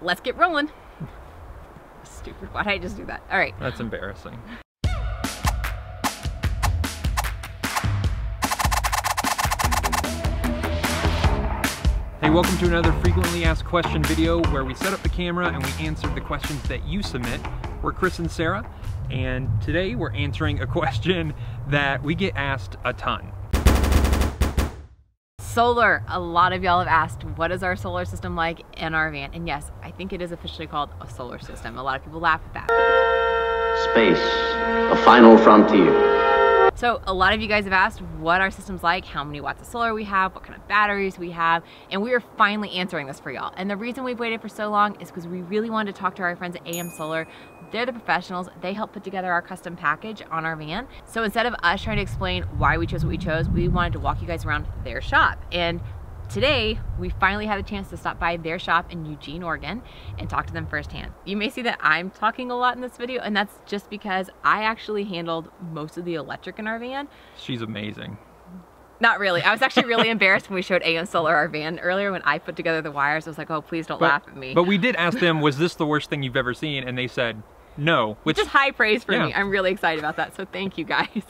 let's get rolling. Stupid, why did I just do that? All right. That's embarrassing. Hey, welcome to another frequently asked question video where we set up the camera and we answer the questions that you submit. We're Chris and Sarah, and today we're answering a question that we get asked a ton. Solar. A lot of y'all have asked, what is our solar system like in our van? And yes, I think it is officially called a solar system. A lot of people laugh at that. Space, the final frontier. So a lot of you guys have asked what our system's like, how many watts of solar we have, what kind of batteries we have, and we are finally answering this for y'all. And the reason we've waited for so long is because we really wanted to talk to our friends at AM Solar. They're the professionals. They help put together our custom package on our van. So instead of us trying to explain why we chose what we chose, we wanted to walk you guys around their shop. And today, we finally had a chance to stop by their shop in Eugene, Oregon, and talk to them firsthand. You may see that I'm talking a lot in this video, and that's just because I actually handled most of the electric in our van. She's amazing. Not really. I was actually really embarrassed when we showed AM Solar our van earlier when I put together the wires. I was like, oh, please don't laugh at me. But we did ask them, was this the worst thing you've ever seen? And they said, no. Which is high praise for me. I'm really excited about that, so thank you guys.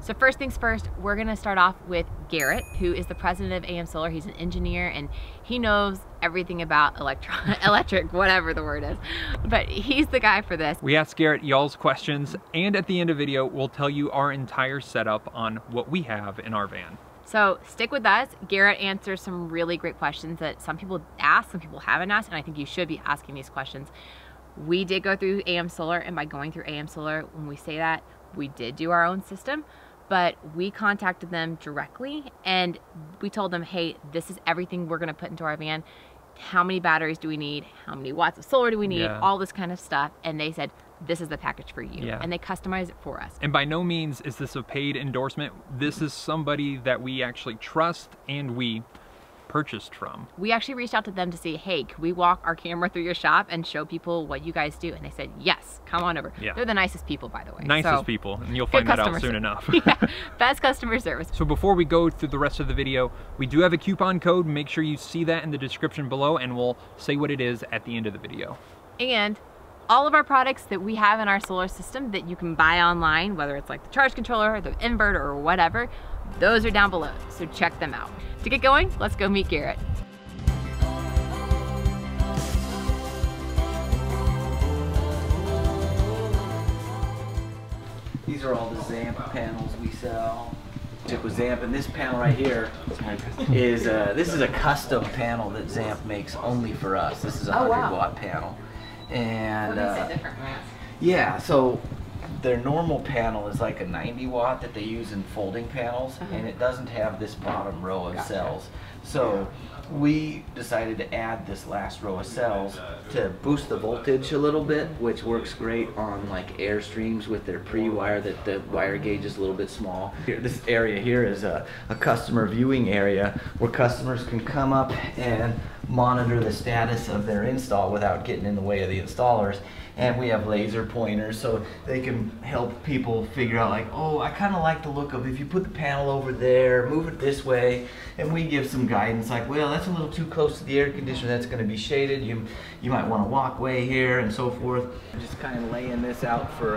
So first things first, we're gonna start off with Garrett, who is the president of AM Solar. He's an engineer and he knows everything about electric, whatever the word is. But he's the guy for this. We asked Garrett y'all's questions, and at the end of the video, we'll tell you our entire setup on what we have in our van. So stick with us. Garrett answers some really great questions that some people ask, some people haven't asked, and I think you should be asking these questions. We did go through AM Solar, and by going through AM Solar, when we say that, we did do our own system, but we contacted them directly and we told them, hey, this is everything we're gonna put into our van. How many batteries do we need? How many watts of solar do we need? All this kind of stuff. And they said, this is the package for you. And they customized it for us. And by no means is this a paid endorsement. This is somebody that we actually trust and we purchased from. We actually reached out to them to say, hey, can we walk our camera through your shop and show people what you guys do? And they said, yes, come on over. They're the nicest people, by the way. Nicest people, and you'll find that out soon enough. Best customer service. So before we go through the rest of the video, we do have a coupon code. Make sure you see that in the description below, and we'll say what it is at the end of the video. And all of our products that we have in our solar system that you can buy online, whether it's like the charge controller, the inverter, or whatever, those are down below, so check them out. To get going, let's go meet Garrett. These are all the ZAMP panels we sell. Took with ZAMP, and this panel right here is this is a custom panel that ZAMP makes only for us. This is a 100-watt panel, and what makes it different, right? Yeah, so their normal panel is like a 90-watt that they use in folding panels, and it doesn't have this bottom row of cells. So we decided to add this last row of cells to boost the voltage a little bit, which works great on like Airstreams with their pre-wire, that the wire gauge is a little bit small. This area here is a customer viewing area where customers can come up and monitor the status of their install without getting in the way of the installers. And we have laser pointers so they can help people figure out, like, oh, I kind of like the look of if you put the panel over there, move it this way, and we give some guidance like, well, that's a little too close to the air conditioner, that's going to be shaded, you might want to walk way here, and so forth. Just kind of laying this out for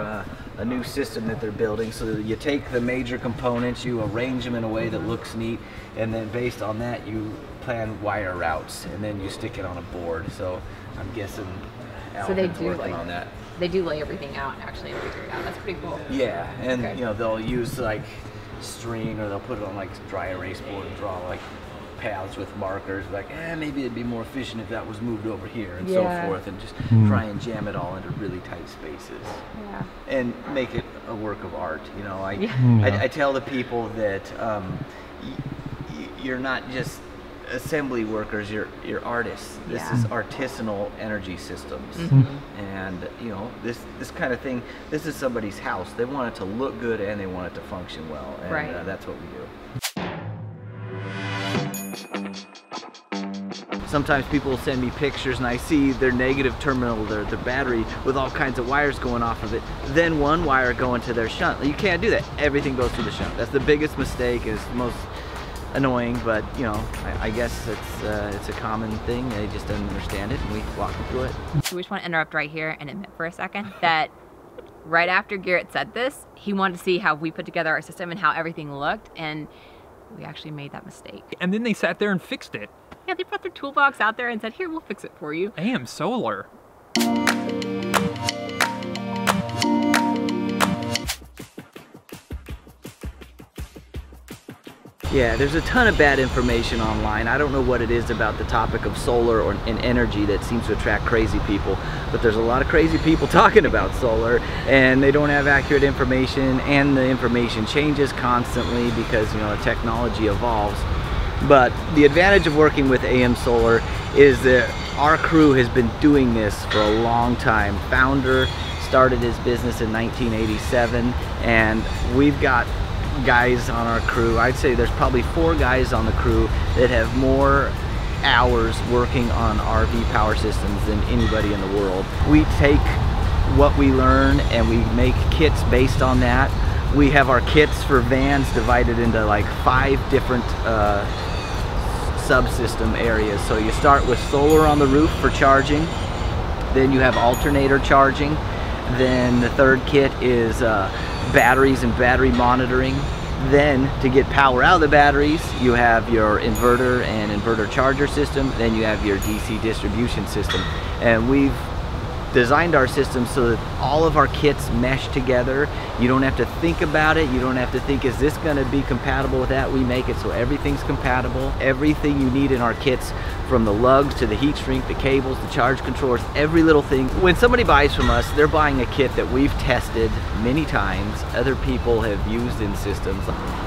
a new system that they're building, so that you take the major components, you arrange them in a way that looks neat, and then based on that you plan wire routes, and then you stick it on a board. So I'm guessing so they do working on that. They do lay everything out actually and figure it out. That's pretty cool. Yeah, and you know, they'll use like string, or they'll put it on like dry erase board and draw like paths with markers, like maybe it'd be more efficient if that was moved over here, and so forth, and just try and jam it all into really tight spaces. And make it a work of art. You know, I tell the people that you're not just assembly workers, you're artists. This is artisanal energy systems. And you know, this kind of thing, this is somebody's house. They want it to look good and they want it to function well, and that's what we do. Sometimes people will send me pictures and I see their negative terminal, their battery, with all kinds of wires going off of it, then one wire going to their shunt. You can't do that. Everything goes through the shunt. That's the biggest mistake, is most annoying, but you know, I guess it's a common thing. They just don't understand it, and we walk them through it. We just want to interrupt right here and admit for a second that right after Garrett said this, he wanted to see how we put together our system and how everything looked, and we actually made that mistake. And then they sat there and fixed it. Yeah, they brought their toolbox out there and said, here, we'll fix it for you. AM Solar. Yeah, there's a ton of bad information online. I don't know what it is about the topic of solar and energy that seems to attract crazy people, but there's a lot of crazy people talking about solar, and they don't have accurate information, and the information changes constantly because, you know, technology evolves. But the advantage of working with AM Solar is that our crew has been doing this for a long time. Founder started his business in 1987, and we've got guys on our crew. I'd say there's probably 4 guys on the crew that have more hours working on RV power systems than anybody in the world. We take what we learn and we make kits based on that. We have our kits for vans divided into like 5 different subsystem areas. So you start with solar on the roof for charging, then you have alternator charging, then the third kit is batteries and battery monitoring. Then to get power out of the batteries, you have your inverter and inverter charger system, then you have your DC distribution system. And we've designed our system so that all of our kits mesh together. You don't have to think about it. You don't have to think, is this going to be compatible with that? We make it so everything's compatible. Everything you need in our kits, from the lugs to the heat shrink, the cables, the charge controllers, every little thing. When somebody buys from us, they're buying a kit that we've tested many times, other people have used in systems.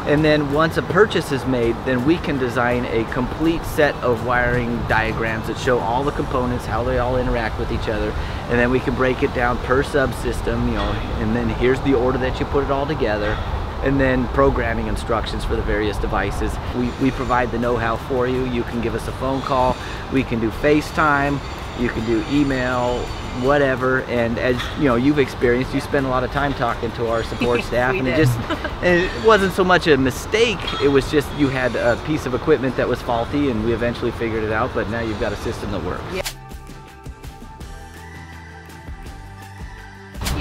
And then once a purchase is made, then we can design a complete set of wiring diagrams that show all the components, how they all interact with each other. And then we can break it down per subsystem, you know, and then here's the order that you put it all together. And then programming instructions for the various devices. We provide the know-how for you. You can give us a phone call. We can do FaceTime. You can do email, whatever. And as you know, you've experienced, you spend a lot of time talking to our support staff, and it wasn't so much a mistake. It was just you had a piece of equipment that was faulty, and we eventually figured it out. But now you've got a system that works. Yeah.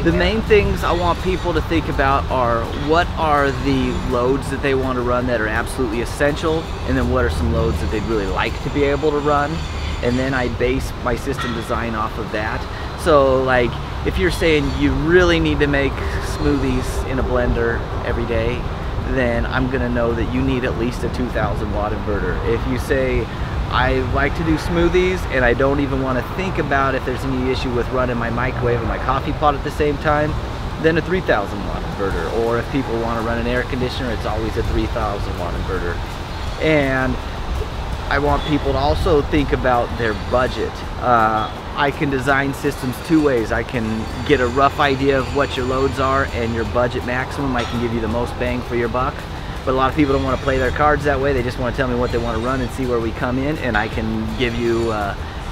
The main things I want people to think about are what are the loads that they want to run that are absolutely essential, and then what are some loads that they'd really like to be able to run, and then I base my system design off of that. So like if you're saying you really need to make smoothies in a blender every day, then I'm gonna know that you need at least a 2,000 watt inverter. If you say I like to do smoothies and I don't even want to think about if there's any issue with running my microwave and my coffee pot at the same time, then a 3,000 watt inverter. Or if people want to run an air conditioner, it's always a 3,000 watt inverter. And I want people to also think about their budget. I can design systems 2 ways. I can get a rough idea of what your loads are and your budget maximum. I can give you the most bang for your buck. But a lot of people don't want to play their cards that way. They just want to tell me what they want to run and see where we come in, and I can give you,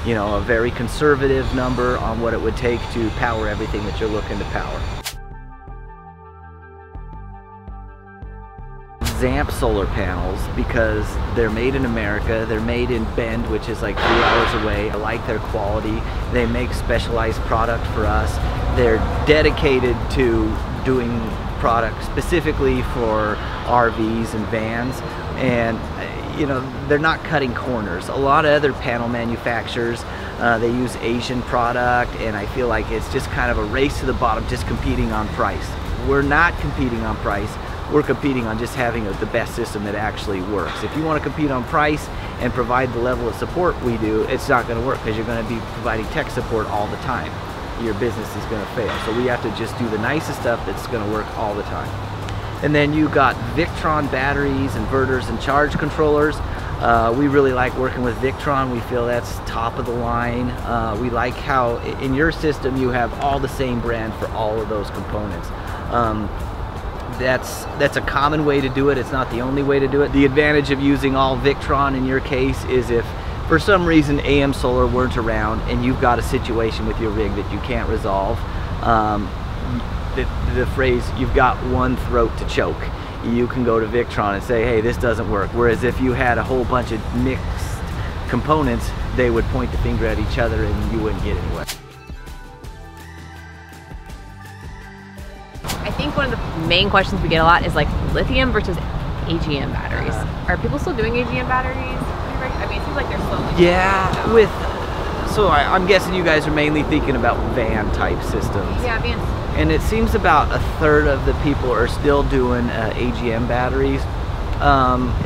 you know, a very conservative number on what it would take to power everything that you're looking to power. Zamp solar panels, because they're made in America, they're made in Bend, which is like 3 hours away. I like their quality. They make specialized product for us. They're dedicated to doing products specifically for RVs and vans, and you know, they're not cutting corners. A lot of other panel manufacturers, they use Asian product, and I feel like it's just kind of a race to the bottom, just competing on price. We're not competing on price. We're competing on just having the best system that actually works. If you want to compete on price and provide the level of support we do, it's not going to work, because you're going to be providing tech support all the time. Your business is going to fail. So we have to just do the nicest stuff that's going to work all the time. And then you got Victron batteries, inverters, and charge controllers. We really like working with Victron. We feel that's top of the line. We like how in your system you have all the same brand for all of those components. That's a common way to do it. It's not the only way to do it. The advantage of using all Victron in your case is if for some reason AM Solar weren't around and you've got a situation with your rig that you can't resolve, the phrase, you've got one throat to choke. you can go to Victron and say, hey, this doesn't work. Whereas if you had a whole bunch of mixed components, they would point the finger at each other and you wouldn't get anywhere. I think one of the main questions we get a lot is like lithium versus AGM batteries. Are people still doing AGM batteries? I mean, it seems like they're slowly. Yeah, so I'm guessing you guys are mainly thinking about van type systems. Yeah, vans. And it seems about a third of the people are still doing AGM batteries.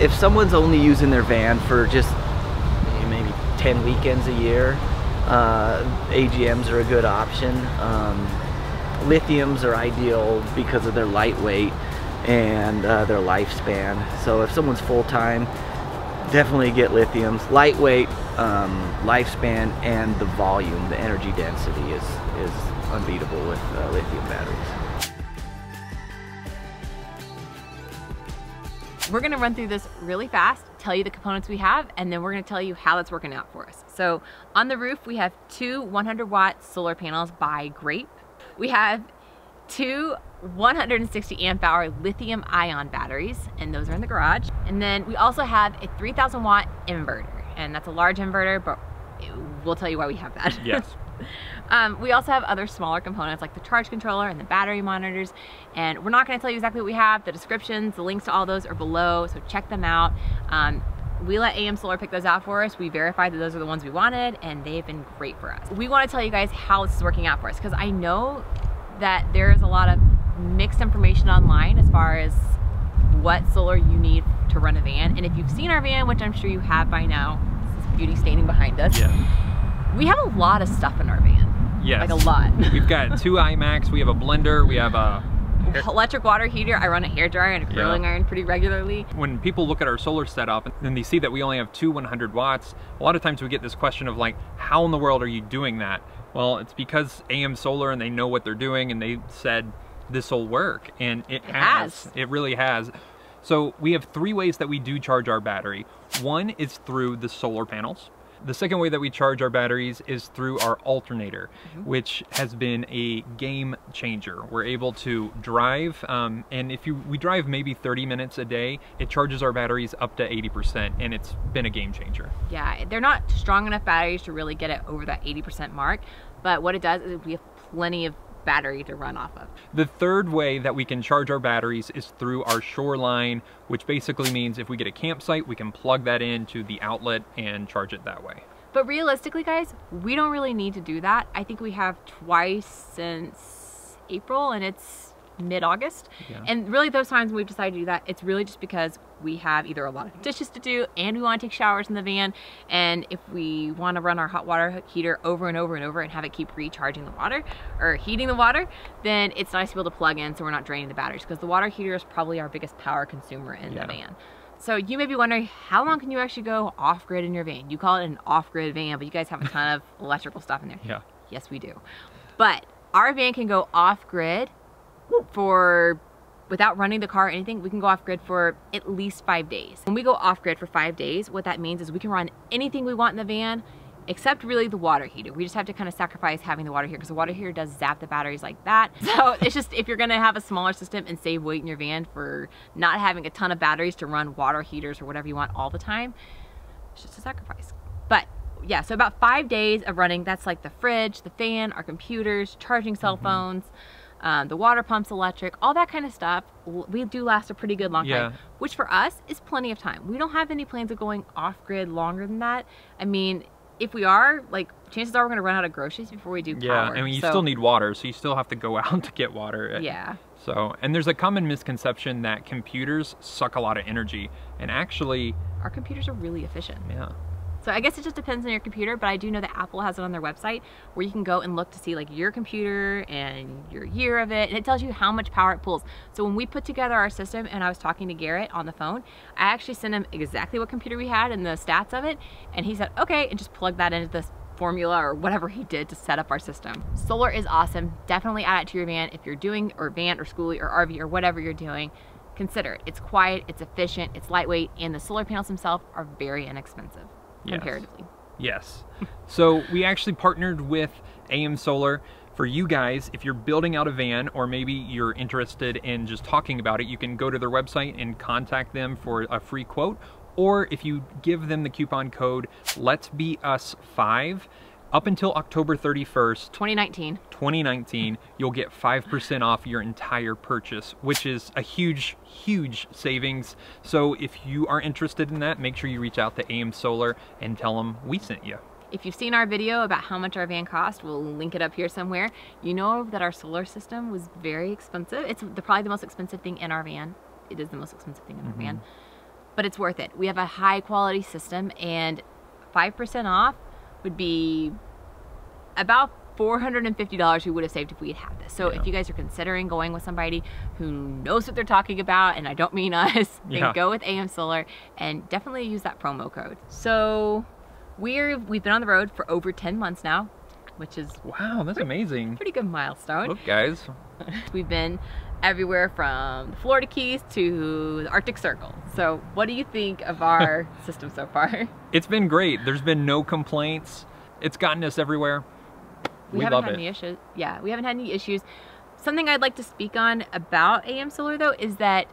If someone's only using their van for just maybe 10 weekends a year, AGMs are a good option. Lithiums are ideal because of their lightweight and their lifespan. So if someone's full-time, definitely get lithiums. Lightweight, lifespan, and the volume, the energy density is unbeatable with lithium batteries. We're gonna run through this really fast, tell you the components we have, and then we're gonna tell you how it's working out for us. So on the roof, we have two 100-watt solar panels by Grape. We have two 160 amp hour lithium ion batteries, and those are in the garage. And then we also have a 3,000 watt inverter, and that's a large inverter, but we'll tell you why we have that. Yes. We also have other smaller components like the charge controller and the battery monitors, and we're not going to tell you exactly what we have. The descriptions, the links to all those are below, so check them out. We let AM Solar pick those out for us. We verified that those are the ones we wanted, and they've been great for us. We want to tell you guys how this is working out for us, because I know that there's a lot of mixed information online as far as what solar you need to run a van. And if you've seen our van, which I'm sure you have by now, this is beauty standing behind us. Yeah. We have a lot of stuff in our van. Yes. Like a lot. We've got two iMacs, we have a blender, we have a electric water heater. I run a hairdryer and a curling iron pretty regularly. When people look at our solar setup and they see that we only have two 100 watts, a lot of times we get this question of like, how in the world are you doing that? Well, it's because AM Solar and they know what they're doing, and they said this will work, and it has. It really has. So we have three ways that we do charge our battery. One is through the solar panels. The second way that we charge our batteries is through our alternator, which has been a game changer. We're able to drive, and if we drive maybe 30 minutes a day, it charges our batteries up to 80%, and it's been a game changer. Yeah, they're not strong enough batteries to really get it over that 80% mark, but what it does is we have plenty of battery to run off of. The third way that we can charge our batteries is through our shoreline, which basically means if we get a campsite, we can plug that into the outlet and charge it that way. But realistically, guys, we don't really need to do that. I think we have twice since April, and it's mid-August. Yeah. And really those times when we've decided to do that, it's really just because we have either a lot of dishes to do and we want to take showers in the van, and if we want to run our hot water heater over and over and over and have it keep recharging the water or heating the water, then it's nice to be able to plug in so we're not draining the batteries, because the water heater is probably our biggest power consumer in the van. So you may be wondering, how long can you actually go off-grid in your van? You call it an off-grid van, but you guys have a ton of electrical stuff in there. Yeah. Yes, we do. But our van can go off-grid for, without running the car or anything, we can go off-grid for at least 5 days. When we go off-grid for 5 days, what that means is we can run anything we want in the van, except really the water heater. We just have to kind of sacrifice having the water heater, because the water heater does zap the batteries like that. So it's just, if you're gonna have a smaller system and save weight in your van for not having a ton of batteries to run water heaters or whatever you want all the time, it's just a sacrifice. But yeah, so about 5 days of running, that's like the fridge, the fan, our computers, charging cell phones, the water pumps, electric, all that kind of stuff. We do last a pretty good long time, which for us is plenty of time. We don't have any plans of going off-grid longer than that. I mean, if we are, like, chances are we're gonna run out of groceries before we do power. Yeah, I mean, you still need water, so you still have to go out to get water. Yeah. So, and there's a common misconception that computers suck a lot of energy, and actually, our computers are really efficient. Yeah. So I guess it just depends on your computer, but I do know that Apple has it on their website where you can go and look to see like your computer and your year of it, and it tells you how much power it pulls. So when we put together our system and I was talking to Garrett on the phone, I actually sent him exactly what computer we had and the stats of it, and he said, okay, and just plug that into this formula or whatever he did to set up our system. Solar is awesome. Definitely add it to your van if you're doing, or van or skoolie or RV or whatever you're doing. Consider it. It's quiet, it's efficient, it's lightweight, and the solar panels themselves are very inexpensive. Comparatively. Yes. So we actually partnered with AM Solar For you guys, if you're building out a van or maybe you're interested in just talking about it, you can go to their website and contact them for a free quote. Or if you give them the coupon code Let's Be Us 5, up until October 31st, 2019, you'll get 5% off your entire purchase, which is a huge, huge savings. So if you are interested in that, make sure you reach out to AM Solar and tell them we sent you. If you've seen our video about how much our van cost, we'll link it up here somewhere. You know that our solar system was very expensive. It's probably the most expensive thing in our van. It is the most expensive thing in our van, but it's worth it. We have a high quality system, and 5% off would be about $450 we would have saved if we had had this. So if you guys are considering going with somebody who knows what they're talking about, and I don't mean us, then go with AM Solar and definitely use that promo code. So we've been on the road for over 10 months now, which is wow, that's amazing. Pretty good milestone. Look, guys. We've been everywhere from the Florida Keys to the Arctic Circle. So what do you think of our system so far? It's been great. There's been no complaints. It's gotten us everywhere. We haven't had any issues. Yeah, we haven't had any issues. Something I'd like to speak on about AM Solar though is that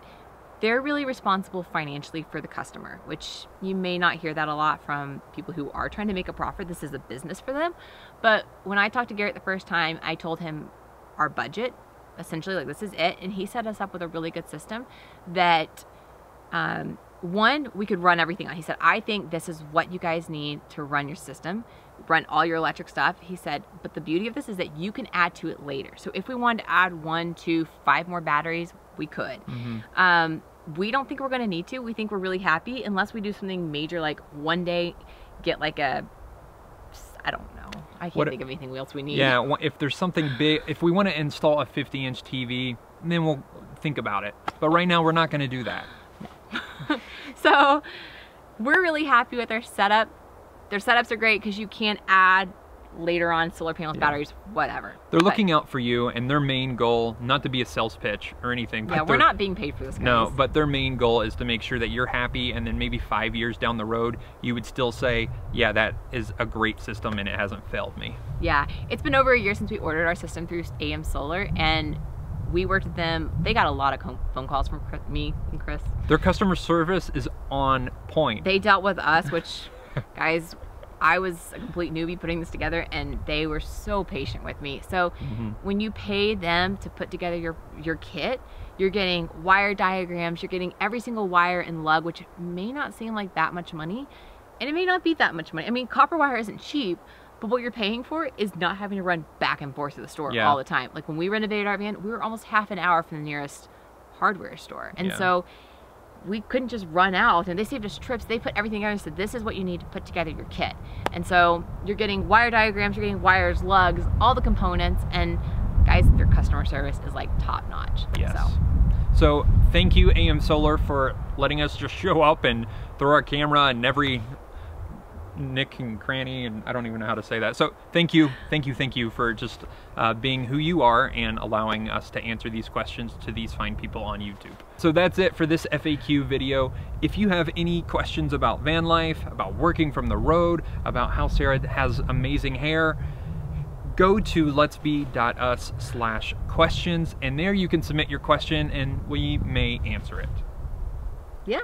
they're really responsible financially for the customer, which you may not hear that a lot from people who are trying to make a profit. This is a business for them. But when I talked to Garrett the first time, I told him our budget, essentially, like, this is it. And he set us up with a really good system that, one, we could run everything on. He said, I think this is what you guys need to run your system, run all your electric stuff. He said, but the beauty of this is that you can add to it later. So if we wanted to add 1, 2, 5 more batteries, we could. We don't think we're going to need to. We think we're really happy unless we do something major, like one day get like a, I don't know. I can't think of anything else we need. Yeah, if there's something big, if we want to install a 50-inch TV, then we'll think about it. But right now, we're not going to do that. No. So we're really happy with our setup. Their setups are great because you can add later on solar panels, batteries, whatever. They're looking out for you, and their main goal, not to be a sales pitch or anything. Yeah, we're not being paid for this, guys. No, but their main goal is to make sure that you're happy, and then maybe 5 years down the road, you would still say, yeah, that is a great system and it hasn't failed me. Yeah, it's been over a year since we ordered our system through AM Solar, and we worked with them. They got a lot of phone calls from me and Chris. Their customer service is on point. They dealt with us, which, guys, I was a complete newbie putting this together, and they were so patient with me. So when you pay them to put together your kit, you're getting wire diagrams, you're getting every single wire and lug, which may not seem like that much money, and it may not be that much money. I mean, copper wire isn't cheap, but what you're paying for is not having to run back and forth to the store all the time. Like when we renovated our van, we were almost half an hour from the nearest hardware store. And so we couldn't just run out, and they saved us trips. They put everything together and said, this is what you need to put together your kit. And so you're getting wire diagrams, you're getting wires, lugs, all the components, and guys, their customer service is like top notch. Yes. So thank you, AM Solar, for letting us just show up and throw our camera in every nick and cranny, and I don't even know how to say that. So thank you for just being who you are and allowing us to answer these questions to these fine people on YouTube. So that's it for this FAQ video. If you have any questions about van life, about working from the road, about how Sarah has amazing hair, go to letsbe.us/questions, and there you can submit your question and we may answer it. Yeah.